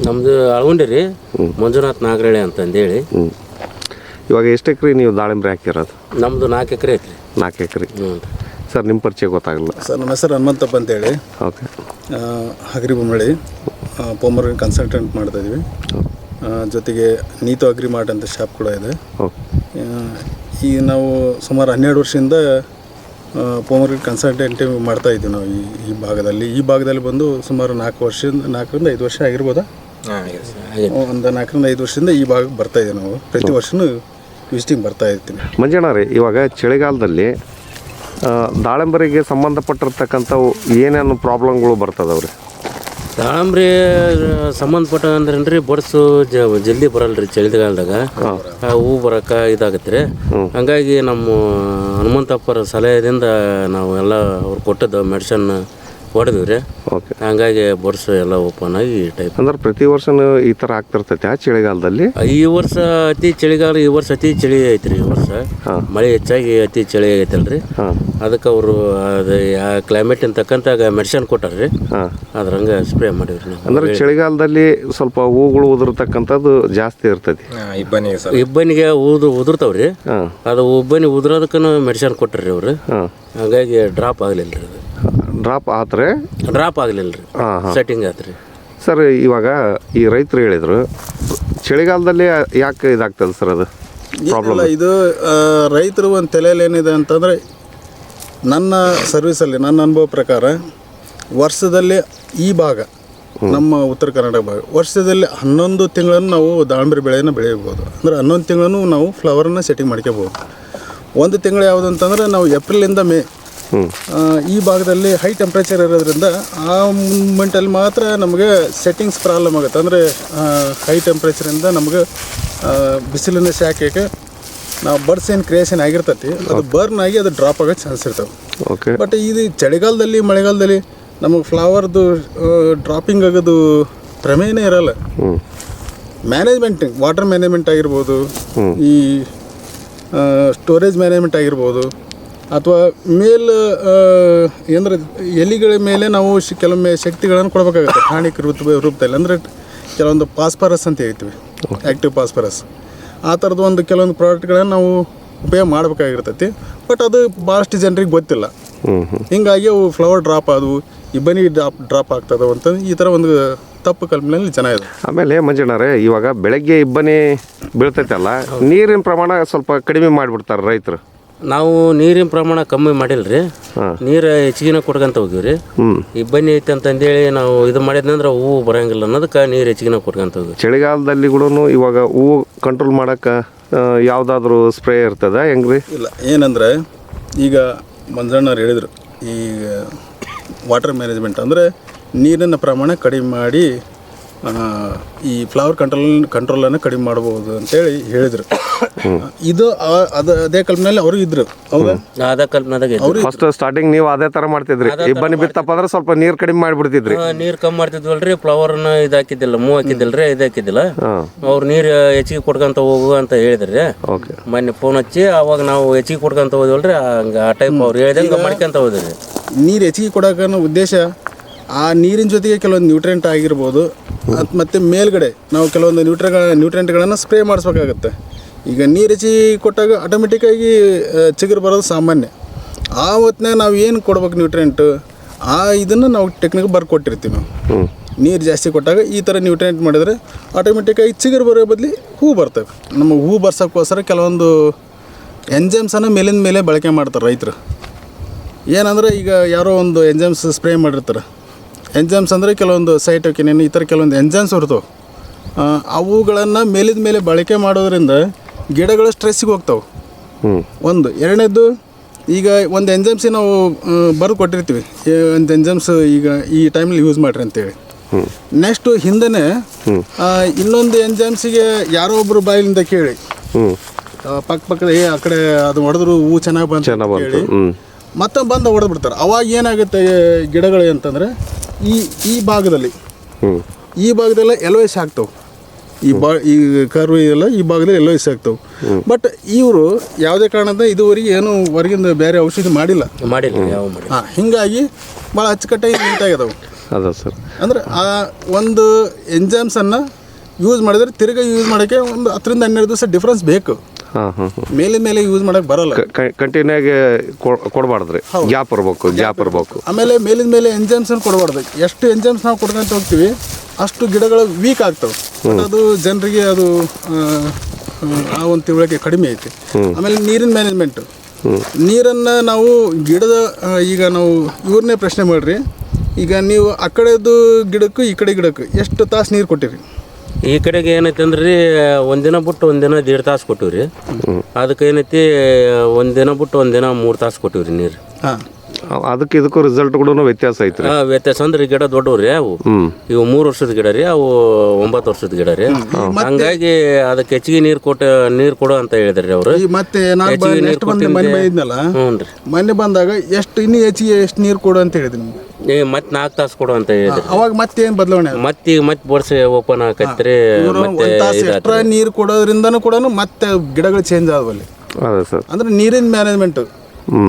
ನಮ್ಮದು ಅಳಗುಂಡಿ ರೀ, ಮಂಜುನಾಥ್ ನಾಗರಳ್ಳಿ ಅಂತಂದೇಳಿ. ಇವಾಗ ಎಷ್ಟು ಎಕರೆ ನೀವು ದಾಳಿಂಬ್ರೆ ಹಾಕಿರೋದು? ನಮ್ಮದು 4 ಎಕರೆ ಐತ್ರಿ. 4 ಎಕರೆ. ಸರ್ ನಿಮ್ಮ ಪರಿಚಯ ಗೊತ್ತಾಗಲ್ಲ. ಸರ್ ನಮ್ಮ ಹೆಸರು ಹನುಮಂತಪ್ಪ ಅಂತೇಳಿ. ಓಕೆ. ಹಗರಿಬೊಮ್ಮಳಿ ಪೋಮರ್ ಕನ್ಸಲ್ಟೆಂಟ್ ಮಾಡ್ತಾಯಿದ್ವಿ. ಜೊತೆಗೆ ನೀತು ಅಗ್ರಿ ಮಾರ್ಟ್ ಅಂತ ಶಾಪ್ ಕೂಡ ಇದೆ. ಈಗ ನಾವು ಸುಮಾರು 12 ವರ್ಷದಿಂದ ಪೋಮರ್ ಕನ್ಸಲ್ಟೆಂಟ್ ಮಾಡ್ತಾಯಿದ್ವಿ ನಾವು ಈ ಭಾಗದಲ್ಲಿ ಬಂದು ಸುಮಾರು 4ರಿಂದ 5 ವರ್ಷ ಆಗಿರ್ಬೋದಾ? ಒಂದು 4ರಿಂದ 5 ವರ್ಷದಿಂದ ಈ ಭಾಗಕ್ಕೆ ಬರ್ತಾಯಿದ್ದೀವಿ ನಾವು. ಪ್ರತಿ ವರ್ಷವೂ ವಿಸಿಟಿಂಗ್ ಬರ್ತಾ ಇರ್ತೀನಿ. ಮಂಜಣ್ಣ ರೀ, ಇವಾಗ ಚಳಿಗಾಲದಲ್ಲಿ ದಾಳಿಂಬರಿಗೆ ಸಂಬಂಧಪಟ್ಟಿರ್ತಕ್ಕಂಥವು ಏನೇನು ಪ್ರಾಬ್ಲಮ್ಗಳು ಬರ್ತದವ್ರಿ? ದಾಳಂಬ್ರಿ ಸಂಬಂಧಪಟ್ಟ ಅಂದ್ರೆ ಬಡ್ಸು ಜಲ್ದಿ ಬರಲ್ರಿ ಚಳಿಗಾಲದಾಗ. ಹೂ ಬರೋಕೆ ಇದಾಗತ್ತೆ ರೀ. ಹಂಗಾಗಿ ನಮ್ಮ ಹನುಮಂತಪ್ಪರ ಸಲಹೆಯಿಂದ ನಾವು ಎಲ್ಲ ಅವ್ರು ಕೊಟ್ಟದ್ದು ಮೆಡಿಸನ್ ಹೊಡೆದ್ವಿ ರೀ. ಓಕೆ. ಹಂಗಾಗಿ ಬಡ್ಸು ಎಲ್ಲ ಓಪನ್ ಆಗಿ ಟೈಪ್. ಅಂದ್ರೆ ಪ್ರತಿ ವರ್ಷ ಈ ಥರ ಆಗ್ತಿರ್ತೈತೆ ಆ ಚಳಿಗಾಲದಲ್ಲಿ? ಈ ವರ್ಷ ಅತಿ ಚಳಿಗಾಲ, ಈ ವರ್ಷ ಅತಿ ಚಳಿ ಐತ್ರಿ. ಈ ವರ್ಷ ಮಳೆ ಹೆಚ್ಚಾಗಿ ಅತಿ ಚಳಿ ಆಗೈತಲ್ರಿ. ಅದಕ್ಕೆ ಅವರು ಅದು ಕ್ಲೈಮೇಟಿನ ತಕ್ಕಂತಾಗ ಮೆಡಿಸಿನ್ ಕೊಟ್ಟಾರ್ರಿ. ಅದ್ರಂಗೆ ಸ್ಪ್ರೇ ಮಾಡಿವ್ರಿ ನಾವು. ಅಂದ್ರೆ ಚಳಿಗಾಲದಲ್ಲಿ ಸ್ವಲ್ಪ ಹೂಗಳು ಉದುರ್ತಕ್ಕಂಥದ್ದು ಜಾಸ್ತಿ ಇರ್ತೈತಿ. ಇಬ್ಬನಿಗೆ ಉದುರ್ತಾವ್ರಿ. ಅದು ಇಬ್ಬನಿ ಉದುರೋದಕ್ಕೂ ಮೆಡಿಸಿನ್ ಕೊಟ್ಟಾರ್ರಿ ಅವರು. ಹಂಗಾಗಿ ಡ್ರಾಪ್ ಆಗಲಿಲ್ಲ ರೀ. ಅದು ಡ್ರಾಪ್ ಆಗಲಿಲ್ಲ ರೀ, ಸೆಟ್ಟಿಂಗ್ ಆತ್ರಿ. ಸರ್ ಇವಾಗ ಈ ರೈತರು ಹೇಳಿದ್ರು ಚಳಿಗಾಲದಲ್ಲಿ ಯಾಕೆ ಇದಾಗ್ತದೆ ಸರ್? ಅದು ಪ್ರಾಬ್ಲಮ್ ಇದು ರೈತರು ಒಂದು ತಲೆಯಲ್ಲಿ ಏನಿದೆ ಅಂತಂದರೆ, ನನ್ನ ಸರ್ವಿಸಲ್ಲಿ ನನ್ನ ಅನುಭವ ಪ್ರಕಾರ ವರ್ಷದಲ್ಲಿ ಈ ಭಾಗ ನಮ್ಮ ಉತ್ತರ ಕರ್ನಾಟಕ ಭಾಗ ವರ್ಷದಲ್ಲಿ 11 ತಿಂಗಳನ್ನು ನಾವು ದಾಳಿಂಬೆ ಬೆಳೆಯನ್ನು ಬೆಳೆಯಬಹುದು. ಅಂದರೆ 11 ತಿಂಗಳನ್ನು ನಾವು ಫ್ಲವರನ್ನು ಸೆಟ್ಟಿಂಗ್ ಮಾಡ್ಕೋಬೋದು. ಒಂದು ತಿಂಗಳು ಯಾವುದು ಅಂತಂದರೆ ನಾವು ಏಪ್ರಿಲಿಂದ ಮೇ ಈ ಭಾಗದಲ್ಲಿ ಹೈ ಟೆಂಪ್ರೇಚರ್ ಇರೋದ್ರಿಂದ ಆ ಮೂಮೆಂಟಲ್ಲಿ ಮಾತ್ರ ನಮಗೆ ಸೆಟ್ಟಿಂಗ್ಸ್ ಪ್ರಾಬ್ಲಮ್ ಆಗುತ್ತೆ. ಅಂದರೆ ಹೈ ಟೆಂಪ್ರೇಚರಿಂದ ನಮಗೆ ಬಿಸಿಲಿನ ಶಾಖಕ್ಕೆ ನಾವು ಬಡ್ಸ್ ಏನು ಕ್ರಿಯೇಷನ್ ಆಗಿರ್ತೈತಿ ಅದು ಬರ್ನ್ ಆಗಿ ಅದು ಡ್ರಾಪ್ ಆಗೋ ಚಾನ್ಸ್ ಇರ್ತವೆ. ಬಟ್ ಇದು ಚಳಿಗಾಲದಲ್ಲಿ ಮಳೆಗಾಲದಲ್ಲಿ ನಮಗೆ ಫ್ಲವರ್ದು ಡ್ರಾಪಿಂಗ್ ಆಗೋದು ಪ್ರಮೇಯನೇ ಇರಲ್ಲ. ಮ್ಯಾನೇಜ್ಮೆಂಟ್, ವಾಟರ್ ಮ್ಯಾನೇಜ್ಮೆಂಟ್ ಆಗಿರ್ಬೋದು, ಈ ಸ್ಟೋರೇಜ್ ಮ್ಯಾನೇಜ್ಮೆಂಟ್ ಆಗಿರ್ಬೋದು, ಅಥವಾ ಏನಂದ್ರೆ ಎಲೆಗಳ ಮೇಲೆ ನಾವು ಕೆಲವೊಮ್ಮೆ ಶಕ್ತಿಗಳನ್ನು ಕೊಡಬೇಕಾಗುತ್ತೆ ಟಾನಿಕ್ ರೂಪದಲ್ಲಿ. ಅಂದರೆ ಕೆಲವೊಂದು ಪಾಸ್ಪರಸ್ ಅಂತ ಹೇಳ್ತೀವಿ, ಆ್ಯಕ್ಟಿವ್ ಪಾಸ್ಪರಸ್. ಆ ಥರದ್ದು ಒಂದು ಕೆಲವೊಂದು ಪ್ರಾಡಕ್ಟ್ಗಳನ್ನು ನಾವು ಉಪಯೋಗ ಮಾಡಬೇಕಾಗಿರ್ತೈತಿ. ಬಟ್ ಅದು ಭಾಳಷ್ಟು ಜನರಿಗೆ ಗೊತ್ತಿಲ್ಲ. ಹೀಗಾಗಿ ಅವು ಫ್ಲವರ್ ಡ್ರಾಪ್ ಆದವು, ಇಬ್ಬನಿ ಡ್ರಾಪ್ ಆಗ್ತದೆ ಅಂತ ಈ ಥರ ಒಂದು ತಪ್ಪು ಕಲ್ಪನೆಯಲ್ಲಿ ಜನ ಇದೆ. ಆಮೇಲೆ ಮಂಜಣ್ಣರೇ, ಇವಾಗ ಬೆಳಗ್ಗೆ ಇಬ್ಬನಿ ಬೀಳ್ತೈತಲ್ಲ, ನೀರಿನ ಪ್ರಮಾಣ ಸ್ವಲ್ಪ ಕಡಿಮೆ ಮಾಡಿಬಿಡ್ತಾರೆ ರೈತರು. ನಾವು ನೀರಿನ ಪ್ರಮಾಣ ಕಮ್ಮಿ ಮಾಡಿಲ್ರಿ, ನೀರು ಹೆಚ್ಚಿಗೆ ಕೊಟ್ಕೊಂತ ಹೋಗಿವ್ರಿ. ಇಬ್ಬನಿ ಐತೆ ಅಂತಂದೇಳಿ ನಾವು ಇದು ಮಾಡಿದ್ನಂದ್ರೆ ಹೂವು ಬರಂಗಿಲ್ಲ ಅನ್ನೋದಕ್ಕೆ ನೀರು ಹೆಚ್ಚಿಗೆ ಕೊಟ್ಕೊಂತ ಹೋಗಿ. ಚಳಿಗಾಲದಲ್ಲಿ ಕೂಡ ಇವಾಗ ಹೂವು ಕಂಟ್ರೋಲ್ ಮಾಡೋಕೆ ಯಾವುದಾದ್ರೂ ಸ್ಪ್ರೇ ಇರ್ತದ ಹೆಂಗ್ರಿ? ಇಲ್ಲ, ಏನಂದರೆ ಈಗ ಮಂಜಣ್ಣವ್ರು ಹೇಳಿದರು, ಈಗ ವಾಟರ್ ಮ್ಯಾನೇಜ್ಮೆಂಟ್ ಅಂದರೆ ನೀರಿನ ಪ್ರಮಾಣ ಕಡಿಮೆ ಮಾಡಿ ಈ ಫ್ಲವರ್ ಕಂಟ್ರೋಲನ್ನು ಕಡಿಮೆ ಮಾಡ್ಬೋದು ಅಂತೇಳಿ ಹೇಳಿದರು. ಇದು ಅದೇ ಕಲ್ಪನೆಯಲ್ಲಿ ಅವರು ಇದ್ರು. ಹೌದಾ? ಅದೇ ಕಲ್ಪನೆದಾಗ ಫಸ್ಟ್ ಸ್ಟಾರ್ಟಿಂಗ್ ನೀವು ಅದೇ ಥರ ಮಾಡ್ತಿದ್ರಿ. ಇಬ್ಬನಿ ಬಿತ್ತಪ್ಪ ಅಂದ್ರೆ ಸ್ವಲ್ಪ ನೀರು ಕಡಿಮೆ ಮಾಡಿಬಿಡ್ತಿದ್ರಿ. ನೀರು ಕಮ್ಮಿ ಮಾಡ್ತಿದ್ವಲ್ರಿ, ಫ್ಲವರ್ನ ಇದು ಹಾಕಿದ್ದಿಲ್ಲ, ಮೂವ್ ಹಾಕಿದ್ದಿಲ್ರಿ, ಇದು ಹಾಕಿದ್ದಿಲ್ಲ. ಅವ್ರು ನೀರು ಹೆಚ್ಚಿಗೆ ಕೊಡ್ಕೊಂತ ಹೋಗು ಅಂತ ಹೇಳಿದ್ರಿ. ಮೊನ್ನೆ ಫೋನ್ ಹಚ್ಚಿ ಅವಾಗ ನಾವು ಹೆಚ್ಚಿಗೆ ಕೊಡ್ಕೊಂತ ಹೋದ್ವಲ್ರಿ, ಆ ಟೈಪ್ ಅವ್ರು ಹೇಳ್ದಂಗೆ ಮಾಡ್ಕೊಂತ ಹೋದ್ರಿ. ನೀರು ಹೆಚ್ಚಿಗೆ ಕೊಡೋಕನ್ನೋ ಉದ್ದೇಶ ಆ ನೀರಿನ ಜೊತೆಗೆ ಕೆಲವೊಂದು ನ್ಯೂಟ್ರೆಂಟ್ ಆಗಿರ್ಬೋದು, ಮತ್ತು ಮೇಲ್ಗಡೆ ನಾವು ಕೆಲವೊಂದು ನ್ಯೂಟ್ರೆಂಟ್ಗಳನ್ನು ಸ್ಪ್ರೇ ಮಾಡಿಸ್ಬೇಕಾಗತ್ತೆ. ಈಗ ನೀರು ಹೆಚ್ಚಿಗೆ ಕೊಟ್ಟಾಗ ಆಟೋಮೆಟಿಕ್ಕಾಗಿ ಚಿಗುರು ಬರೋದು ಸಾಮಾನ್ಯ. ಆ ಹೊತ್ತಿನಾಗ ನಾವು ಏನು ಕೊಡ್ಬೇಕು ನ್ಯೂಟ್ರೆಂಟು, ಇದನ್ನು ನಾವು ಟೆಕ್ನಿಕ್ ಬರ್ಕೊಟ್ಟಿರ್ತೀವಿ. ನಾವು ನೀರು ಜಾಸ್ತಿ ಕೊಟ್ಟಾಗ ಈ ಥರ ನ್ಯೂಟ್ರೆಂಟ್ ಮಾಡಿದರೆ ಆಟೋಮೆಟಿಕ್ಕಾಗಿ ಚಿಗುರು ಬರೋ ಬದಲಿ ಹೂ ಬರ್ತವೆ. ನಮ್ಮ ಹೂ ಬರ್ಸೋಕ್ಕೋಸ್ಕರ ಕೆಲವೊಂದು ಎಂಜೈಮ್ಸನ್ನು ಮೇಲಿಂದ ಮೇಲೆ ಬಳಕೆ ಮಾಡ್ತಾರೆ ರೈತರು. ಏನಂದರೆ ಈಗ ಯಾರೋ ಒಂದು ಎಂಜೈಮ್ಸ್ ಸ್ಪ್ರೇ ಮಾಡಿರ್ತಾರೆ. ಎಂಜೈಮ್ಸ್ ಅಂದರೆ ಕೆಲವೊಂದು ಸೈಟೋಕಿನಿನ್ ಈ ಥರ ಕೆಲವೊಂದು ಎಂಜೈಮ್ಸ್ ಇರ್ತವೆ. ಅವುಗಳನ್ನು ಮೇಲಿದ ಮೇಲೆ ಬಳಕೆ ಮಾಡೋದ್ರಿಂದ ಗಿಡಗಳು ಸ್ಟ್ರೆಸ್ಸಿಗೆ ಹೋಗ್ತಾವೆ. ಒಂದು. ಎರಡನೇದು, ಈಗ ಒಂದು ಎಂಜೈಮ್ಸಿ ನಾವು ಬರೆದು ಕೊಟ್ಟಿರ್ತೀವಿ, ಒಂದು ಎಂಜೈಮ್ಸ್ ಈಗ ಈ ಟೈಮಲ್ಲಿ ಯೂಸ್ ಮಾಡಿರಿ ಅಂತೇಳಿ. ನೆಕ್ಸ್ಟು ಹಿಂದೆನೇ ಇನ್ನೊಂದು ಎಂಜೈಮ್ಸಿಗೆ ಯಾರೋ ಒಬ್ಬರು ಬಾಯಿಲಿಂದ ಕೇಳಿ ಪಕ್ಕದ ಆ ಕಡೆ ಅದು ಹೊಡೆದ್ರು ಹೂ ಚೆನ್ನಾಗಿ ಬಂತು ಹೇಳಿ ಮತ್ತೆ ಬಂದು ಹೊಡೆದ್ಬಿಡ್ತಾರೆ. ಅವಾಗ ಏನಾಗುತ್ತೆ ಗಿಡಗಳು ಅಂತಂದರೆ ಈ ಭಾಗದಲ್ಲಿ ಎಲೋಯಿಸ್ ಆಗ್ತವೆ. ಈ ಕರು ಎಲ್ಲ ಈ ಭಾಗದಲ್ಲಿ ಎಲೋಯಿಸ್ ಆಗ್ತವೆ. ಬಟ್ ಇವರು ಯಾವುದೇ ಕಾರಣದಿಂದ ಇದುವರೆಗೆ ಏನು ಹೊರಗಿಂದ ಬೇರೆ ಔಷಧಿ ಮಾಡಿಲ್ಲ. ಯಾವ ಹಿಂಗಾಗಿ ಭಾಳ ಅಚ್ಚುಕಟ್ಟಾಗಿ ನೀಟಾಗಿದಾವೆ. ಅದ ಸರ್. ಅಂದರೆ ಆ ಒಂದು ಎಂಜೈಮ್ಸನ್ನು ಯೂಸ್ ಮಾಡಿದ್ರೆ ತಿರ್ಗಾ ಯೂಸ್ ಮಾಡೋಕ್ಕೆ ಒಂದು 10-12 ದಿವಸ ಡಿಫ್ರೆನ್ಸ್ ಬೇಕು. ಹಾಂ ಹಾಂ ಹಾಂ. ಮೇಲೆ ಯೂಸ್ ಮಾಡೋಕ್ಕೆ ಬರಲ್ಲ. ಕಂಟಿನ್ಯೂ ಆಗಿ ಕೊಡಬಾರ್ದ್ರಿ, ಗ್ಯಾಪ್ ಇರಬೇಕು. ಆಮೇಲೆ ಮೇಲೆ ಎಂಜೈಮ್ಸನ್ನು ಕೊಡಬಾರ್ದು. ಎಷ್ಟು ಎಂಜೈಮ್ಸ್ ನಾವು ಕೊಡ್ಕೊಂತ ಹೋಗ್ತೀವಿ ಅಷ್ಟು ಗಿಡಗಳು ವೀಕ್ ಆಗ್ತವೆ. ಅದು ಜನರಿಗೆ ಅದು ಆ ಒಂದು ತಿಳುವಳಿಕೆ ಕಡಿಮೆ ಐತಿ. ಆಮೇಲೆ ನೀರಿನ ಮ್ಯಾನೇಜ್ಮೆಂಟು, ನೀರನ್ನು ನಾವು ಗಿಡದ ಈಗ ನಾವು ಇವ್ರನ್ನೇ ಪ್ರಶ್ನೆ ಮಾಡಿರಿ. ಈಗ ನೀವು ಆ ಕಡೆದು ಗಿಡಕ್ಕೂ ಈ ಕಡೆ ಗಿಡಕ್ಕೂ ಎಷ್ಟು ತಾಸು ನೀರು ಕೊಟ್ಟಿರಿ? ಈ ಕಡೆಗೆ ಏನೈತಿ ಅಂದ್ರೆ ಒಂದಿನ ಬಿಟ್ಟು ಒಂದಿನ 1.5 ತಾಸು ಕೊಟ್ಟಿವ್ರಿ. ಅದಕ್ಕೆ ಏನೈತಿ ಒಂದಿನ ಬಿಟ್ಟು ಒಂದಿನ 3 ತಾಸು ಕೊಟ್ಟಿವ್ರಿ ನೀರು. ಹಾಂ, ಅದಕ್ಕೆ ಇದಕ್ಕೂ ರಿಸಲ್ಟ್ ಕೂಡ ವ್ಯತ್ಯಾಸ ಐತ್ರಿ. ವ್ಯತ್ಯಾಸ ಅಂದ್ರೆ ಗಿಡ ದೊಡ್ಡವ್ರಿ ಅವು. ಇವು 3 ವರ್ಷದ ಗಿಡ ರೀ, ಅವು 9 ವರ್ಷದ ಗಿಡ ರೀ. ಹಂಗಾಗಿ ಅದಕ್ಕೆ ಹೆಚ್ಚಿಗೆ ನೀರು ಕೊಡು ಅಂತ ಹೇಳಿದ್ರಿ ಅವ್ರು. ಮತ್ತೆ ನೆಕ್ಸ್ಟ್ ಮನೆ ಬಂದಿದ್ನಲ್ಲ, ಮೊನ್ನೆ ಬಂದಾಗ ಇನ್ನೂ ಹೆಚ್ಚಿಗೆ ಎಷ್ಟು ನೀರು ಕೊಡು ಅಂತ ಹೇಳಿದ್ರಿ ನಿಮ್ಗೆ. ಮತ್ತೆ 4 ತಾಸು ಕೊಡು ಅಂತ ಹೇಳಿದ್ರಿ. ಅವಾಗ ಮತ್ತೆ ಏನು ಬದಲಾವಣೆ? ಮತ್ತೆ ಬೋರ್ಸೆ ಓಪನ್ ಆಕತ್ರಿ. ಎಕ್ಸ್ಟ್ರಾ ನೀರು ಕೊಡೋದ್ರಿಂದನೂ ಕೂಡ ಮತ್ತೆ ಗಿಡಗಳು ಚೇಂಜ್ ಆದವಲ್ಲಿ. ಅಂದ್ರೆ ನೀರಿನ ಮ್ಯಾನೇಜ್ಮೆಂಟ್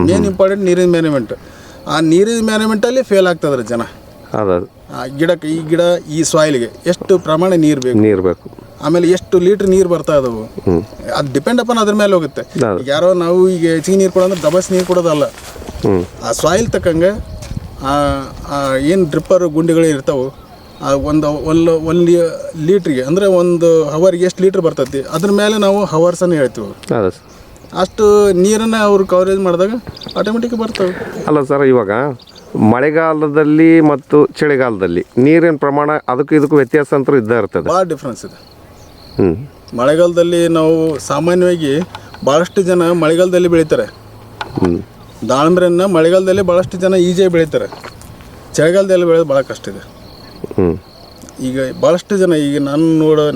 ಮೇನ್ ಇಂಪಾರ್ಟೆಂಟ್. ನೀರಿನ ಮ್ಯಾನೇಜ್ಮೆಂಟ್, ಆ ನೀರಿನ ಮ್ಯಾನೇಜ್ಮೆಂಟಲ್ಲಿ ಫೇಲ್ ಆಗ್ತದ್ರಿ ಜನ. ಗಿಡಕ್ಕೆ ಈ ಸಾಯಿಲ್ಗೆ ಎಷ್ಟು ಪ್ರಮಾಣ ನೀರು ಬೇಕು, ಆಮೇಲೆ ಎಷ್ಟು ಲೀಟ್ರ್ ನೀರು ಬರ್ತಾ ಇದಾವು, ಅದು ಡಿಪೆಂಡ್ ಅಪಾನ್ ಅದ್ರ ಮೇಲೆ ಹೋಗುತ್ತೆ. ಯಾರೋ ನಾವು ಈಗ ಹೆಚ್ಚಿಗೆ ನೀರು ಕೊಡೋದ್ರೆ ದಬಸ್ ನೀರು ಕೊಡೋದಲ್ಲ. ಆ ಸಾಯಿಲ್ ತಕ್ಕಂಗೆ ಏನು ಡ್ರಿಪ್ಪರ್ ಗುಂಡಿಗಳು ಇರ್ತಾವೆ, ಒಂದು ಲೀಟ್ರಿಗೆ ಅಂದರೆ ಒಂದು ಹವರ್ಗೆ ಎಷ್ಟು ಲೀಟ್ರ್ ಬರ್ತೈತಿ ಅದ್ರ ಮೇಲೆ ನಾವು ಹವರ್ಸನ್ನು ಹೇಳ್ತೀವಿ. ಅಷ್ಟು ನೀರನ್ನು ಅವರು ಕವರೇಜ್ ಮಾಡಿದಾಗ ಆಟೋಮೆಟಿಕ್ ಬರ್ತವೆ. ಅಲ್ಲ ಸರ್, ಇವಾಗ ಮಳೆಗಾಲದಲ್ಲಿ ಮತ್ತು ಚಳಿಗಾಲದಲ್ಲಿ ನೀರಿನ ಪ್ರಮಾಣ ಅದಕ್ಕೂ ಇದಕ್ಕೂ ವ್ಯತ್ಯಾಸ ಅಂತೂ ಇದ್ದೇ ಇರ್ತದೆ. ಭಾಳ ಡಿಫ್ರೆನ್ಸ್ ಇದೆ. ಮಳೆಗಾಲದಲ್ಲಿ ನಾವು ಸಾಮಾನ್ಯವಾಗಿ ಭಾಳಷ್ಟು ಜನ ಮಳೆಗಾಲದಲ್ಲಿ ಬೆಳೀತಾರೆ. ದಾಳಿಂಬ್ರೆಯನ್ನು ಮಳೆಗಾಲದಲ್ಲಿ ಭಾಳಷ್ಟು ಜನ ಈಜಿಯಾಗಿ ಬೆಳೀತಾರೆ. ಚಳಿಗಾಲದಲ್ಲಿ ಬೆಳೆಯೋದು ಭಾಳ ಕಷ್ಟ ಇದೆ. ಈಗ ಭಾಳಷ್ಟು ಜನ ಈಗ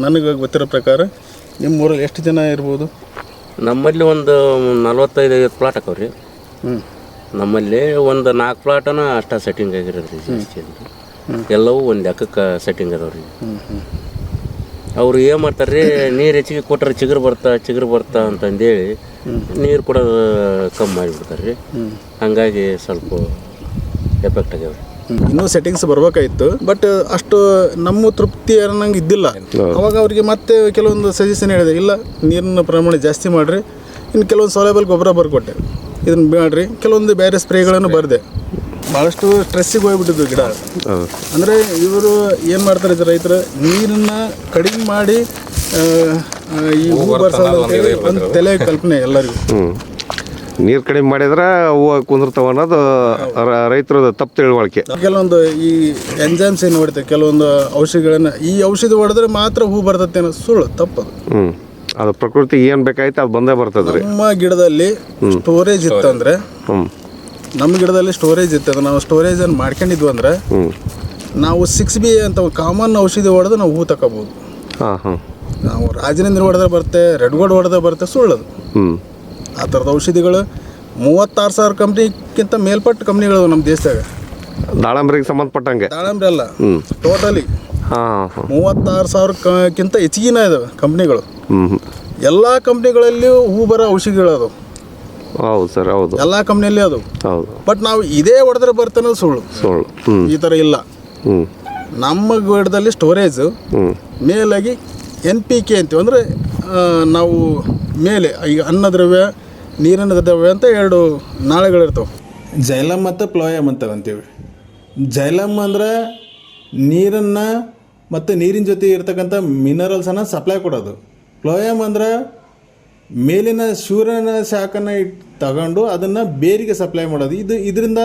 ನನಗೆ ಗೊತ್ತಿರೋ ಪ್ರಕಾರ ನಿಮ್ಮ ಊರಲ್ಲಿ ಎಷ್ಟು ಜನ ಇರ್ಬೋದು? ನಮ್ಮಲ್ಲಿ ಒಂದು 45-50 ಪ್ಲಾಟ್ ಹಾಕವ್ರಿ. ನಮ್ಮಲ್ಲಿ ಒಂದು 4 ಪ್ಲಾಟನ ಅಷ್ಟ ಸೆಟ್ಟಿಂಗ್ ಆಗಿರೋದ್ರಿ. ಎಲ್ಲವೂ ಒಂದು ಲೆಕ್ಕಕ್ಕೆ ಸೆಟ್ಟಿಂಗ್ ಅದಾವ್ರಿ. ಅವ್ರು ಏನು ಮಾಡ್ತಾರೆ, ನೀರು ಹೆಚ್ಚಿಗೆ ಕೊಟ್ಟರೆ ಚಿಗುರು ಬರ್ತಾ ಅಂತಂದೇಳಿ ನೀರು ಕೊಡೋದು ಕಮ್ಮಿ ಮಾಡಿಬಿಡ್ತಾರೆ ರೀ. ಹಂಗಾಗಿ ಸ್ವಲ್ಪ ಎಫೆಕ್ಟ್ ಆಗ್ಯಾವ್ರಿ. ಇನ್ನೂ ಸೆಟ್ಟಿಂಗ್ಸ್ ಬರ್ಬೇಕಾಗಿತ್ತು, ಬಟ್ ಅಷ್ಟು ನಮ್ಮ ತೃಪ್ತಿ ಅನ್ನಂಗೆ ಇದ್ದಿಲ್ಲ. ಅವಾಗ ಅವ್ರಿಗೆ ಮತ್ತೆ ಕೆಲವೊಂದು ಸಜೆಷನ್ ಹೇಳಿದೆ, ಇಲ್ಲ ನೀರಿನ ಪ್ರಮಾಣ ಜಾಸ್ತಿ ಮಾಡಿರಿ, ಇನ್ನು ಕೆಲವೊಂದು ಸೌಲಭ್ಯ ಗೊಬ್ಬರ ಬರ್ಕೊಟ್ಟೆ, ಇದನ್ನು ಮಾಡಿರಿ, ಕೆಲವೊಂದು ಬೇರೆ ಸ್ಪ್ರೇಗಳನ್ನು ಬರೆದೆ. ಭಾಳಷ್ಟು ಸ್ಟ್ರೆಸ್ಸಿಗೆ ಹೋಗ್ಬಿಟ್ಟಿದ್ದು ಗಿಡ. ಅಂದರೆ ಇವರು ಏನು ಮಾಡ್ತಾರೆ ರೈತರು, ನೀರನ್ನು ಕಡಿಮೆ ಮಾಡಿ ಈ ಹೂ ಬರ್ಸೋದು ಅಂತೇಳಿ ಒಂದು ತಲೆ ಕಲ್ಪನೆ ಎಲ್ಲರಿಗೂ. ನೀರು ಕಡಿಮೆ ಮಾಡಿದ್ರೆ ಹೂವು ಕುಂದಿರ್ತಾವ ಅನ್ನೋದು ರೈತರದ ತಪ್ಪು ತಿಳುವಳಿಕೆ. ಕೆಲವೊಂದು ಈ ಎಂಜೈಮ್ಸ್ ಏನು ಹೊಡಿತಾರೆ, ಕೆಲವೊಂದು ಔಷಧಿಗಳನ್ನು ಈ ಔಷಧಿ ಹೊಡೆದ್ರೆ ಮಾತ್ರ ಹೂ ಬರ್ತೈತೆ ಅನ್ನೋ ಸುಳ್ಳು, ತಪ್ಪದು. ಅದು ಪ್ರಕೃತಿ ಏನು ಬೇಕಾಯ್ತು ಅದು ಬಂದೇ ಬರ್ತದ್ರಿ. ನಮ್ಮ ಗಿಡದಲ್ಲಿ ಸ್ಟೋರೇಜ್ ಇತ್ತಂದ್ರೆ, ನಮ್ಮ ಗಿಡದಲ್ಲಿ ಸ್ಟೋರೇಜ್ ಇರ್ತದೆ, ನಾವು ಸ್ಟೋರೇಜನ್ನು ಮಾಡ್ಕೊಂಡಿದ್ವು ಅಂದ್ರೆ ನಾವು 6B ಅಂತ ಕಾಮನ್ ಔಷಧಿ ಹೊಡೆದು ನಾವು ಹೂ ತಗೋಬೋದು. ನಾವು ರಾಜನೇಂದ್ರ ಹೊಡೆದ್ರೆ ಬರುತ್ತೆ, ರೆಡ್ಗೋಲ್ಡ್ ಹೊಡೆದ್ರೆ ಬರುತ್ತೆ, ಸುಳ್ಳದು. ಆ ಥರದ ಔಷಧಿಗಳು 36,000 ಕಂಪ್ನಿಗಿಂತ ಮೇಲ್ಪಟ್ಟು ಕಂಪ್ನಿಗಳು ನಮ್ಮ ದೇಶದಾಗ. ದಾಳಂಬ್ರಿಗೆ ಸಂಬಂಧಪಟ್ಟಂಗೆ? ದಾಳಂಬ್ರಿ ಅಲ್ಲ, ಟೋಟಲಿ 36,000ಕ್ಕಿಂತ ಹೆಚ್ಚಿಗಿನ ಇದಾವೆ ಕಂಪ್ನಿಗಳು. ಎಲ್ಲ ಕಂಪ್ನಿಗಳಲ್ಲಿಯೂ ಹೂ ಬರೋ ಔಷಧಿಗಳು ಅದು. ಹೌದು ಸರ್, ಹೌದು, ಎಲ್ಲ ಕಂಪ್ನಿಯಲ್ಲಿ ಅದು. ಹೌದು, ಬಟ್ ನಾವು ಇದೇ ಹೊಡೆದ್ರೆ ಬರ್ತಾನೆ ಸುಳ್ಳು. ಈ ಥರ ಇಲ್ಲ. ನಮ್ಮ ಗಿಡದಲ್ಲಿ ಸ್ಟೋರೇಜ್ ಮೇಲಾಗಿ NPK ಅಂತೀವಿ. ಅಂದರೆ ನಾವು ಮೇಲೆ ಈಗ ಅನ್ನದ್ರವ್ಯ, ನೀರಿನ ದ್ರವ್ಯ ಅಂತ 2 ನಾಳೆಗಳಿರ್ತವೆ. ಜೈಲಮ್ ಮತ್ತು ಪ್ಲೋಯಮ್ ಅಂತ ಅಂತೀವಿ. ಜೈಲಮ್ ಅಂದರೆ ನೀರನ್ನು ಮತ್ತು ನೀರಿನ ಜೊತೆ ಇರ್ತಕ್ಕಂಥ ಮಿನರಲ್ಸನ್ನು ಸಪ್ಲೈ ಕೊಡೋದು. ಪ್ಲೋಯಮ್ ಅಂದರೆ ಮೇಲಿನ ಸೂರ್ಯನ ಶಾಖನ ತಗೊಂಡು ಅದನ್ನು ಬೇರಿಗೆ ಸಪ್ಲೈ ಮಾಡೋದು. ಇದರಿಂದ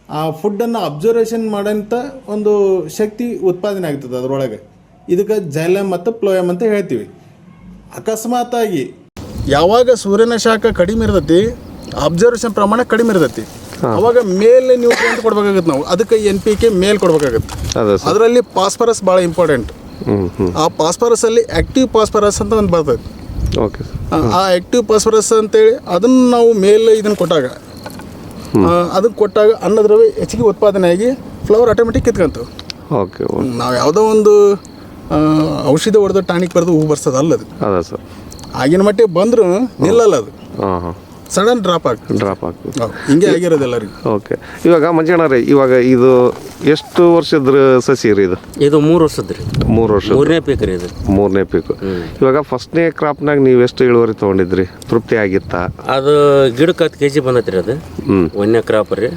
ಆ ಫುಡ್ಡನ್ನು ಅಬ್ಸರ್ವೇಷನ್ ಮಾಡೋಂಥ ಒಂದು ಶಕ್ತಿ ಉತ್ಪಾದನೆ ಆಗ್ತದೆ ಅದರೊಳಗೆ. ಇದಕ್ಕೆ ಜೈಲಮ್ ಮತ್ತು ಪ್ಲೋಯಮ್ ಅಂತ ಹೇಳ್ತೀವಿ. ಅಕಸ್ಮಾತಾಗಿ ಯಾವಾಗ ಸೂರ್ಯನ ಶಾಖ ಕಡಿಮೆ ಇರ್ತೈತಿ, ಅಬ್ಸರ್ವೇಷನ್ ಪ್ರಮಾಣ ಕಡಿಮೆ ಇರ್ತೈತಿ, ಅವಾಗ ಮೇಲೆ ನ್ಯೂಟ್ರಿಯೆಂಟ್ ಕೊಡ್ಬೇಕಾಗತ್ತೆ. ನಾವು ಅದಕ್ಕೆ NPK ಮೇಲ್ ಕೊಡ್ಬೇಕಾಗತ್ತೆ. ಅದರಲ್ಲಿ ಫಾಸ್ಫರಸ್ ಭಾಳ ಇಂಪಾರ್ಟೆಂಟ್. ಆ ಫಾಸ್ಫರಸಲ್ಲಿ ಆ್ಯಕ್ಟಿವ್ ಫಾಸ್ಫರಸ್ ಅಂತ ಒಂದು ಬರ್ತೈತಿ. ಆ ಆ್ಯಕ್ಟಿವ್ ಫಾಸ್ಫರಸ್ ಅಂತೇಳಿ ಅದನ್ನು ನಾವು ಮೇಲೆ ಇದನ್ನು ಕೊಟ್ಟಾಗ, ಅದಕ್ಕೆ ಕೊಟ್ಟಾಗ ಅನ್ನದ್ರವ್ಯ ಹೆಚ್ಚಿಗೆ ಉತ್ಪಾದನೆ ಆಗಿ ಫ್ಲವರ್ ಆಟೋಮೆಟಿಕ್ ಕಿತ್ಕೊಂತವೆ. ನಾವು ಯಾವುದೋ ಒಂದು ಔಷಧಿ ಹೊಡೆದು ಟಾನಿಕ್ ಬರೆದು ಹೂ ಬರ್ಸೋದು ಅಲ್ಲದು. ಆಗಿನ ಮಟ್ಟಿಗೆ ಬಂದರೂ ನಿಲ್ಲಲ್ಲ ಅದು. ಸಡನ್ ಡ್ರಾಪ್ ಆಗ್ತದೆ. ಹಿಂಗೆ ಆಗಿರೋದು ಎಲ್ಲರಿಗೂ. ಓಕೆ, ಇವಾಗ ಮಂಜಣ್ಣರೇ, ಇವಾಗ ಇದು ಎಷ್ಟು ವರ್ಷದ ಸಸಿ ರೀ ಇದು? ಇದು 3 ವರ್ಷದ ರೀ. 3 ವರ್ಷ, 3ನೇ ಪೀಕ್ ರೀ ಇದು. 3ನೇ ಪೀಕು. ಇವಾಗ ಫಸ್ಟ್ನೇ ಕ್ರಾಪ್ನಾಗ ನೀವು ಎಷ್ಟು ಇಳುವರಿ ತೊಗೊಂಡಿದ್ರಿ? ತೃಪ್ತಿ ಆಗಿತ್ತಾ? ಅದು ಗಿಡಕ್ಕೆ 10 kg ಬಂದೈತ್ರಿ. ಅದು 1ನೇ ಕ್ರಾಪ್ ರೀ.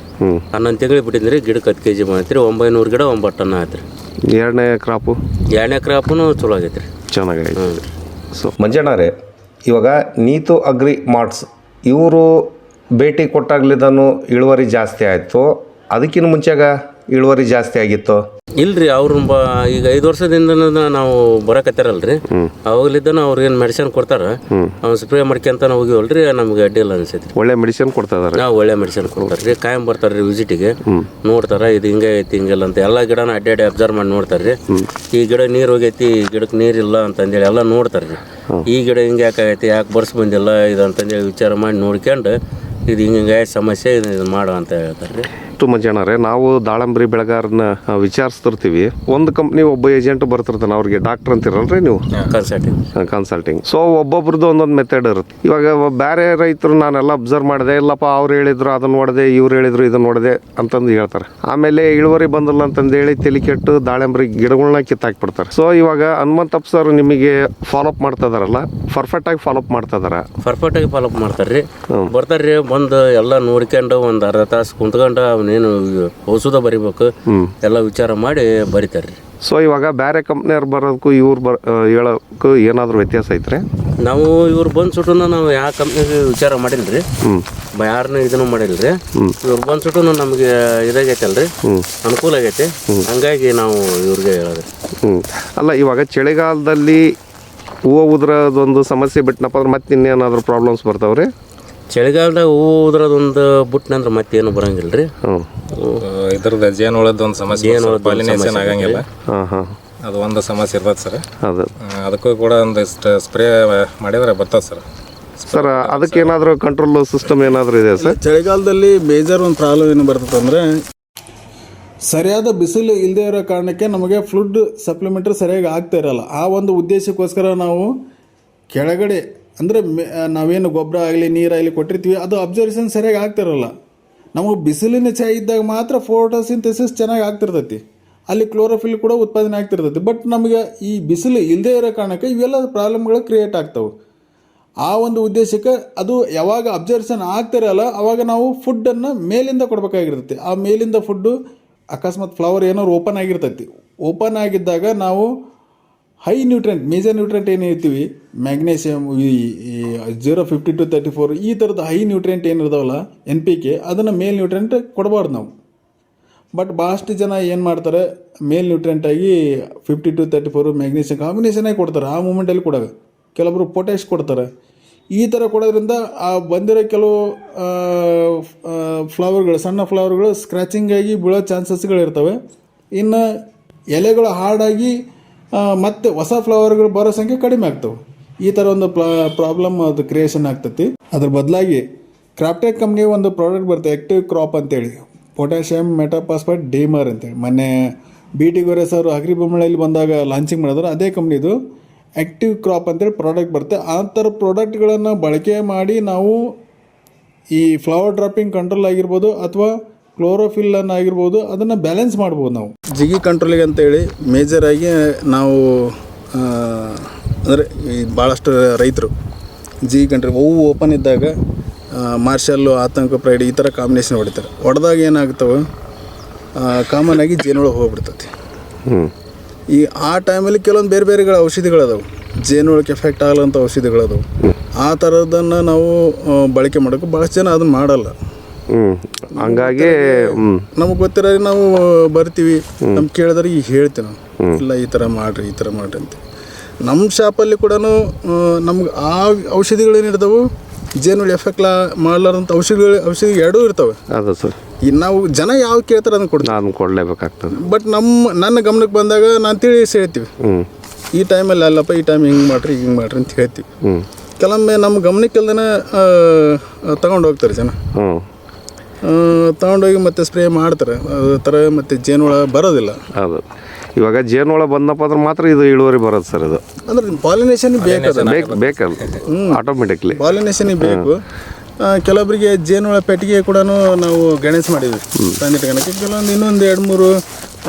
11 ತಿಂಗಳು ಬಿಟ್ಟಿದ್ರಿ, ಗಿಡಕ್ಕೆ 10 kg ಬಂದೈತ್ರಿ. 900 ಗಿಡ 9 ಟನ್ ಆಯ್ತು ರೀ. 2ನೇ ಕ್ರಾಪು? 2ನೇ ಕ್ರಾಪೂ ಚಲೋ ಆಗೈತೆ ರೀ, ಚೆನ್ನಾಗೈತೆ. ಸೊ ಮಂಜಣ್ಣರೇ, ಇವಾಗ ನೀತು ಅಗ್ರಿ ಮಾರ್ಟ್ಸ್ ಇವರು ಭೇಟಿ ಕೊಟ್ಟಾಗ್ಲಿದನು ಇಳುವರಿ ಜಾಸ್ತಿ ಆಯಿತು, ಅದಕ್ಕಿಂತ ಮುಂಚೆಗ ಇಳುವರಿ ಜಾಸ್ತಿ ಆಗಿತ್ತು? ಇಲ್ರಿ, ಅವ್ರು ಈಗ 5 ವರ್ಷದಿಂದ ನಾವು ಬರಕತ್ತಾರಲ್ರಿ, ಅವಾಗಲಿದ್ದಾನ ಅವ್ರು ಏನು ಮೆಡಿಸಿನ್ ಕೊಡ್ತಾರ, ಅವ್ನು ಸ್ಪ್ರೇ ಮಾಡ್ಕೊಂತ ಹೋಗಿವಲ್ರಿ, ನಮ್ಗೆ ಅಡ್ಡಿ ಇಲ್ಲ ಅನ್ಸೈತಿ. ಒಳ್ಳೆ ಮೆಡಿಸಿನ್ ಕೊಡ್ತಾ ಇದಾರೆ. ನಾವು ಒಳ್ಳೆ ಮೆಡಿಸಿನ್ ಕೊಡ್ತಾರ್ರಿ, ಕಾಯಂ ಬರ್ತಾರ್ರಿ ವಿಸಿಟಿಗೆ, ನೋಡ್ತಾರ ಇದು ಹಿಂಗೆ ಐತಿ ಹಿಂಗೆಲ್ಲ ಅಂತ ಎಲ್ಲ ಗಿಡನ ಅಡ್ಡಾಡಿ ಅಬ್ಸರ್ವ್ ಮಾಡಿ ನೋಡ್ತಾರ್ರಿ. ಈ ಗಿಡ ನೀರು ಹೋಗೈತಿ, ಈ ಗಿಡಕ್ಕೆ ನೀರಿಲ್ಲ ಅಂತಂದೇಳಿ ಎಲ್ಲ ನೋಡ್ತಾರ್ರಿ. ಈ ಗಿಡ ಹಿಂಗೆ ಯಾಕಾಗೈತಿ, ಯಾಕೆ ಬರ್ಸ್ ಬಂದಿಲ್ಲ ಇದು ಅಂತಂದೇಳಿ ವಿಚಾರ ಮಾಡಿ ನೋಡ್ಕೊಂಡು ಇದು ಹಿಂಗೆ ಸಮಸ್ಯೆ ಇದು ಮಾಡು ಅಂತ ಹೇಳ್ತಾರೆ. ಮಂಜಣ್ಣರೇ, ನಾವು ದಾಳಂಬ್ರಿ ಬೆಳೆಗಾರನ ವಿಚಾರಿಸ್ತಿರ್ತೀವಿ. ಒಂದು ಕಂಪ್ನಿ ಒಬ್ಬ ಏಜೆಂಟ್ ಬರ್ತಿರ್ತಾನೆ, ಅವ್ರಿಗೆ ಡಾಕ್ಟರ್ ಅಂತಿರಲ್ರಿ ನೀವು? ಕನ್ಸಲ್ಟಿಂಗ್. ಸೊ ಒಬ್ಬೊಬ್ರದ್ದು ಒಂದೊಂದು ಮೆಥಡ್ ಇರುತ್ತೆ. ಇವಾಗ ಬೇರೆ ರೈತರು ನಾನೆಲ್ಲ ಅಬ್ಸರ್ವ್ ಮಾಡಿದೆ, ಇಲ್ಲಪ್ಪ ಅವ್ರು ಹೇಳಿದ್ರು ಅದನ್ನ ನೋಡಿದೆ, ಇವ್ರು ಹೇಳಿದ್ರು ಇದನ್ನ ನೋಡಿದೆ ಅಂತಂದು ಹೇಳ್ತಾರೆ. ಆಮೇಲೆ ಇಳುವರಿ ಬಂದಿಲ್ಲ ಅಂತಂದೇಳಿ ತಲೆ ಕೆಟ್ಟು ದಾಳಂಬ್ರಿ ಗಿಡಗಳನ್ನ ಕಿತ್ತಾಕ್ಬಿಡ್ತಾರೆ. ಸೊ ಇವಾಗ ಹನುಮಂತಪ್ಪ ಸರ್ ನಿಮಗೆ ಫಾಲೋಅಪ್ ಮಾಡ್ತಾ ಇದಾರಲ್ಲ, ಪರ್ಫೆಕ್ಟ್ ಆಗಿ ಫಾಲೋಅಪ್ ಮಾಡ್ತಾ ಇದಾರ? ಪರ್ಫೆಕ್ಟ್ ಆಗಿ ಫಾಲೋಅಪ್ ಮಾಡ್ತಾರ್ರಿ. ಬರ್ತಾರ್ರಿ, ಬಂದು ಎಲ್ಲ ನೋಡ್ಕೊಂಡು ಒಂದು ಅರ್ಧ ತಾಸು ಕುಂತ್ಕೊಂಡು ಅವನೇನು ಔಷಧ ಬರಿಬೇಕು ಎಲ್ಲ ವಿಚಾರ ಮಾಡಿ ಬರಿತಾರ್ರಿ. ಸೊ ಇವಾಗ ಬೇರೆ ಕಂಪ್ನಿಯವ್ರು ಬರೋದಕ್ಕೂ ಇವ್ರು ಹೇಳೋಕ್ಕೂ ಏನಾದರೂ ವ್ಯತ್ಯಾಸ ಐತ್ರಿ? ನಾವು ಇವ್ರು ಬಂದು ಸುಟ್ಟನ ನಾವು ಯಾವ ಕಂಪ್ನಿಗೆ ವಿಚಾರ ಮಾಡಿಲ್ರಿ, ಯಾರನ್ನ ಇದನ್ನು ಮಾಡಿಲ್ರಿ. ಇವ್ರು ಬಂದು ಸುಟ್ಟು ನಮಗೆ ಇದಾಗೈತಲ್ರಿ, ಅನುಕೂಲ ಆಗೈತೆ, ಹಂಗಾಗಿ ನಾವು ಇವ್ರಿಗೆ ಹೇಳೋದ್ರಿ. ಅಲ್ಲ, ಇವಾಗ ಚಳಿಗಾಲದಲ್ಲಿ ಹೂವು ಉದ್ರದೊಂದು ಸಮಸ್ಯೆ ಬಿಟ್ಟನಪ್ಪ ಅಂದ್ರೆ ಮತ್ತೆ ಇನ್ನೇನಾದರೂ ಪ್ರಾಬ್ಲಮ್ಸ್ ಬರ್ತಾವ್ರಿ? ಚಳಿಗಾಲದಾಗ ಹೂವು ಉದ್ರದೊಂದು ಬಿಟ್ಟನಂದ್ರೆ ಮತ್ತೇನು ಬರಂಗಿಲ್ರಿ. ಇದ್ರದ್ದು ಜೇನುಳದ ಒಂದು ಸಮಸ್ಯೆ, ಪಾಲಿನೇಷನ್ ಆಗಂಗಿಲ್ಲ, ಅದು ಒಂದು ಸಮಸ್ಯೆ ಇರ್ತದೆ ಸರ್. ಅದಕ್ಕೂ ಕೂಡ ಒಂದಿಷ್ಟು ಸ್ಪ್ರೇ ಮಾಡಿದ್ರೆ ಬರ್ತದೆ ಸರ್. ಸರ್ ಅದಕ್ಕೆ ಏನಾದರೂ ಕಂಟ್ರೋಲ್ ಸಿಸ್ಟಮ್ ಏನಾದರೂ ಇದೆ ಸರ್? ಚಳಿಗಾಲದಲ್ಲಿ ಮೇಜರ್ ಒಂದು ಪ್ರಾಬ್ಲಮ್ ಏನು ಬರ್ತದೆ ಅಂದರೆ, ಸರಿಯಾದ ಬಿಸಿಲು ಇಲ್ಲದೆ ಇರೋ ಕಾರಣಕ್ಕೆ ನಮಗೆ ಫ್ಲೂಡ್ ಸಪ್ಲಿಮೆಂಟ್ರಿ ಸರಿಯಾಗಿ ಆಗ್ತಾ ಇರಲ್ಲ. ಆ ಒಂದು ಉದ್ದೇಶಕ್ಕೋಸ್ಕರ ನಾವು ಕೆಳಗಡೆ ಅಂದರೆ ನಾವೇನು ಗೊಬ್ಬರ ಆಗಲಿ ನೀರಾಗಲಿ ಕೊಟ್ಟಿರ್ತೀವಿ, ಅದು ಅಬ್ಸರ್ವೇಷನ್ ಸರಿಯಾಗಿ ಆಗ್ತಿರಲ್ಲ. ನಮಗೆ ಬಿಸಿಲಿನ ಛಾಯೆ ಇದ್ದಾಗ ಮಾತ್ರ ಫೋಟೋಸಿಂಥೆಸಿಸ್ ಚೆನ್ನಾಗಿ ಆಗ್ತಿರ್ತೈತಿ, ಅಲ್ಲಿ ಕ್ಲೋರೋಫಿಲ್ ಕೂಡ ಉತ್ಪಾದನೆ ಆಗ್ತಿರ್ತೈತಿ. ಬಟ್ ನಮಗೆ ಈ ಬಿಸಿಲು ಇಲ್ಲದೆ ಇರೋ ಕಾರಣಕ್ಕೆ ಇವೆಲ್ಲ ಪ್ರಾಬ್ಲಮ್ಗಳು ಕ್ರಿಯೇಟ್ ಆಗ್ತವೆ. ಆ ಒಂದು ಉದ್ದೇಶಕ್ಕೆ ಅದು ಯಾವಾಗ ಅಬ್ಸರ್ವೇಷನ್ ಆಗ್ತಿರಲ್ಲ ಅವಾಗ ನಾವು ಫುಡ್ಡನ್ನು ಮೇಲಿಂದ ಕೊಡಬೇಕಾಗಿರ್ತೈತಿ. ಆ ಮೇಲಿಂದ ಫುಡ್ಡು ಅಕಸ್ಮಾತ್ ಫ್ಲವರ್ ಏನಾದ್ರು ಓಪನ್ ಆಗಿರ್ತೈತಿ, ಓಪನ್ ಆಗಿದ್ದಾಗ ನಾವು ಹೈ ನ್ಯೂಟ್ರೆಂಟ್, ಮೇಜರ್ ನ್ಯೂಟ್ರೆಂಟ್ ಏನು ಹೇಳ್ತೀವಿ, ಮ್ಯಾಗ್ನೇಷಿಯಮ್, 052-34 ಈ ಥರದ ಹೈ ನ್ಯೂಟ್ರೆಂಟ್ ಏನಿರ್ತಾವಲ್ಲ NPK, ಅದನ್ನು ಮೇಲ್ ನ್ಯೂಟ್ರೆಂಟ್ ಕೊಡಬಾರ್ದು ನಾವು. ಬಟ್ ಭಾಳಷ್ಟು ಜನ ಏನು ಮಾಡ್ತಾರೆ, ಮೇಲ್ ನ್ಯೂಟ್ರೆಂಟಾಗಿ 52-34 ಮ್ಯಾಗ್ನೇಷಿಯಮ್ ಕಾಂಬಿನೇಷನಾಗಿ ಕೊಡ್ತಾರೆ. ಆ ಮೂಮೆಂಟಲ್ಲಿ ಕೊಡೋದು ಕೆಲವೊಬ್ಬರು ಪೊಟ್ಯಾಶ್ ಕೊಡ್ತಾರೆ. ಈ ಥರ ಕೊಡೋದ್ರಿಂದ ಆ ಬಂದಿರೋ ಕೆಲವು ಫ್ಲವರ್ಗಳು, ಸಣ್ಣ ಫ್ಲವರ್ಗಳು ಸ್ಕ್ರ್ಯಾಚಿಂಗ್ ಆಗಿ ಬೀಳೋ ಚಾನ್ಸಸ್ಗಳಿರ್ತವೆ. ಇನ್ನು ಎಲೆಗಳು ಹಾರ್ಡಾಗಿ ಮತ್ತು ಹೊಸ ಫ್ಲವರ್ಗಳು ಬರೋ ಸಂಖ್ಯೆ ಕಡಿಮೆ ಆಗ್ತವೆ. ಈ ಥರ ಒಂದು ಪ್ರಾಬ್ಲಮ್ ಅದು ಕ್ರಿಯೇಷನ್ ಆಗ್ತೈತಿ. ಅದ್ರ ಬದಲಾಗಿ ಕ್ರಾಪ್ಟೆಕ್ ಕಂಪ್ನಿ ಒಂದು ಪ್ರಾಡಕ್ಟ್ ಬರುತ್ತೆ, ಆ್ಯಕ್ಟಿವ್ ಕ್ರಾಪ್ ಅಂತೇಳಿ, ಪೊಟ್ಯಾಷಿಯಮ್ ಮೆಟಾಪಾಸ್ಫೇಟ್ ಡೀಮರ್ ಅಂತೇಳಿ. ಮೊನ್ನೆ BT ಗೊರೆಸ್ ಅವರು ಅಗ್ರಿಬೊಮ್ಮಳಲ್ಲಿ ಬಂದಾಗ ಲಾಂಚಿಂಗ್ ಮಾಡಿದ್ರು. ಅದೇ ಕಂಪ್ನಿದು ಆ್ಯಕ್ಟಿವ್ ಕ್ರಾಪ್ ಅಂತೇಳಿ ಪ್ರಾಡಕ್ಟ್ ಬರುತ್ತೆ. ಆ ಥರ ಪ್ರಾಡಕ್ಟ್ಗಳನ್ನು ಬಳಕೆ ಮಾಡಿ ನಾವು ಈ ಫ್ಲವರ್ ಡ್ರಾಪಿಂಗ್ ಕಂಟ್ರೋಲ್ ಆಗಿರ್ಬೋದು ಅಥವಾ ಕ್ಲೋರೋಫಿಲ್ಲನ್ನು ಆಗಿರ್ಬೋದು, ಅದನ್ನು ಬ್ಯಾಲೆನ್ಸ್ ಮಾಡ್ಬೋದು ನಾವು. ಜಿಗಿ ಕಂಟ್ರೋಲಿಗೆ ಅಂತೇಳಿ ಮೇಜರಾಗಿ ನಾವು ಅಂದರೆ ಈ ಭಾಳಷ್ಟು ರೈತರು ಜಿಗಿ ಕಂಟ್ರೋಲ್ ಹೂವು ಓಪನ್ ಇದ್ದಾಗ ಮಾರ್ಷಲ್ಲು, ಆತಂಕ, ಪ್ರೈಡ್ ಈ ಥರ ಕಾಂಬಿನೇಷನ್ ಹೊಡಿತಾರೆ. ಹೊಡೆದಾಗ ಏನಾಗ್ತವೆ, ಕಾಮನ್ ಆಗಿ ಜೇನುಳ ಹೋಗ್ಬಿಡ್ತೈತಿ. ಈ ಆ ಟೈಮಲ್ಲಿ ಕೆಲವೊಂದು ಬೇರೆ ಬೇರೆಗಳ ಔಷಧಿಗಳದಾವೆ, ಜೇನುಳಕ್ಕೆ ಎಫೆಕ್ಟ್ ಆಗಲ್ಲಂಥ ಔಷಧಿಗಳದಾವೆ. ಆ ಥರದನ್ನು ನಾವು ಬಳಕೆ ಮಾಡೋಕ್ಕೆ ಭಾಳಷ್ಟು ಜನ ಅದನ್ನು ಮಾಡಲ್ಲ. ಹಂಗಾಗಿ ನಮಗೆ ಗೊತ್ತಿರೋ ನಾವು ಬರ್ತೀವಿ, ನಮ್ಗೆ ಕೇಳಿದ್ರೆ ಈಗ ಹೇಳ್ತೀವಿ ನಾವು, ಇಲ್ಲ ಈ ಥರ ಮಾಡಿರಿ ಈ ಥರ ಮಾಡಿರಿ ಅಂತ. ನಮ್ಮ ಶಾಪಲ್ಲಿ ಕೂಡ ನಮ್ಗೆ ಆ ಔಷಧಿಗಳೇನಿರ್ತಾವೆ, ಜೇನುಳ ಎಫೆಕ್ಟ್ ಮಾಡಲಾರಂಥ ಔಷಧಿ ಎರಡೂ ಇರ್ತವೆ. ಅದು ಸರ್, ಈ ನಾವು ಜನ ಯಾವ ಕೇಳ್ತಾರೆ ಅದನ್ನು ಕೊಡ್ತೀವಿ, ನಾನು ಕೊಡಲೇಬೇಕಾಗ್ತದೆ. ಬಟ್ ನನ್ನ ಗಮನಕ್ಕೆ ಬಂದಾಗ ನಾನು ತಿಳಿಸಿ ಹೇಳ್ತೀವಿ, ಈ ಟೈಮಲ್ಲಿ ಅಲ್ಲಪ್ಪ ಈ ಟೈಮ್ ಹಿಂಗೆ ಮಾಡಿರಿ ಅಂತ ಹೇಳ್ತೀವಿ. ಕೆಲವೊಮ್ಮೆ ನಮ್ಮ ಗಮನಕ್ಕಿಲ್ದೇ ತಗೊಂಡು ಹೋಗ್ತಾರೆ ಜನ, ತಗೊಂಡೋಗಿ ಮತ್ತೆ ಸ್ಪ್ರೇ ಮಾಡ್ತಾರೆ. ಅದೇ ಥರ ಮತ್ತೆ ಜೇನುಳ ಬರೋದಿಲ್ಲ. ಹೌದು, ಇವಾಗ ಜೇನುಳ ಬಂದಪ್ಪ ಅಂದ್ರೆ ಮಾತ್ರ ಇದು ಇಳುವರಿ ಬರೋದು ಸರ್. ಇದು ಅಂದ್ರೆ ಪಾಲಿನೇಷನ್ ಬೇಕಲ್ಲ, ಬೇಕಲ್ಲ ಆಟೋಮೆಟಿಕ್ಲಿ ಪಾಲಿನೇಷನ್ ಬೇಕು. ಕೆಲವೊಬ್ಬರಿಗೆ ಜೇನುಹುಳ ಪೆಟ್ಟಿಗೆ ಕೂಡ ನಾವು ಗಣೇಶ ಮಾಡಿದ್ವಿ ತಂದಿಟ್ಕೊಳಕ್ಕೆ. ಕೆಲವೊಂದು ಇನ್ನೊಂದು 2-3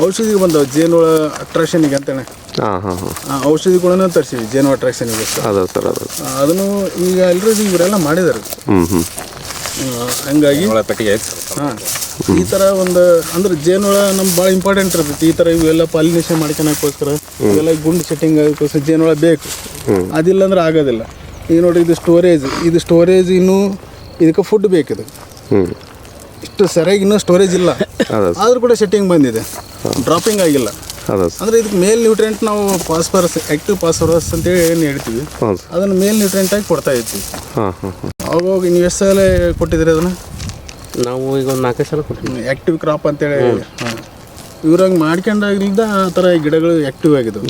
ಔಷಧಿಗೆ ಬಂದವು ಜೇನುಹುಳ ಅಟ್ರಾಕ್ಷನಿಗೆ ಅಂತೇಳಿ. ಔಷಧಿ ಕೂಡ ತರಿಸಿವಿ ಜೇನು ಅಟ್ರಾಕ್ಷನಿಗೆ. ಅದನ್ನು ಈಗ ಎಲ್ಲರೂ ಇವರೆಲ್ಲ ಮಾಡಿದ್ದಾರೆ. ಹಂಗಾಗಿ ಹಾಂ ಈ ಥರ ಒಂದು ಅಂದ್ರೆ ಜೇನುಹುಳ ನಮ್ಗೆ ಭಾಳ ಇಂಪಾರ್ಟೆಂಟ್ ಇರ್ತೈತಿ. ಈ ಥರ ಇವೆಲ್ಲ ಪಾಲಿನೇಷನ್ ಮಾಡ್ಕೊಳಕ್ಕೋಸ್ಕರ ಇವೆಲ್ಲ ಗುಂಡು ಸೆಟ್ಟಿಂಗ್ ಆಗೋಕ್ಕೋಸ್ಕರ ಜೇನುಹುಳ ಬೇಕು. ಅದಿಲ್ಲ ಅಂದ್ರೆ ಆಗೋದಿಲ್ಲ. ಈಗ ನೋಡಿ ಇದು ಸ್ಟೋರೇಜ್ ಇನ್ನೂ ಇದಕ್ಕೆ ಫುಡ್ ಬೇಕಿದೆ. ಇಷ್ಟು ಸರಿಯಾಗಿ ಇನ್ನೂ ಸ್ಟೋರೇಜ್ ಇಲ್ಲ, ಆದರೂ ಕೂಡ ಸೆಟ್ಟಿಂಗ್ ಬಂದಿದೆ, ಡ್ರಾಪಿಂಗ್ ಆಗಿಲ್ಲ. ಅಂದರೆ ಇದಕ್ಕೆ ಮೇಲ್ ನ್ಯೂಟ್ರೆಂಟ್ ನಾವು ಫಾಸ್ಫರಸ್, ಆ್ಯಕ್ಟಿವ್ ಫಾಸ್ಫರಸ್ ಅಂತೇಳಿ ಏನು ಹೇಳ್ತೀವಿ, ಅದನ್ನು ಮೇಲ್ ನ್ಯೂಟ್ರೆಂಟ್ ಆಗಿ ಕೊಡ್ತಾ ಇರ್ತೀವಿ. ಅವಾಗ ನೀವು ಎಷ್ಟು ಸಲ ಕೊಟ್ಟಿದ್ದೀರಿ ಅದನ್ನು? ನಾವು ಈಗ ಒಂದು 4 ಸಲ ಕೊಟ್ಟಿದ್ದೀವಿ. ಆ್ಯಕ್ಟಿವ್ ಕ್ರಾಪ್ ಅಂತೇಳಿ ಇವ್ರಂಗೆ ಮಾಡ್ಕೊಂಡಾಗಿಂದ ಆ ಥರ ಗಿಡಗಳು ಆ್ಯಕ್ಟಿವ್ ಆಗಿದ್ದವು.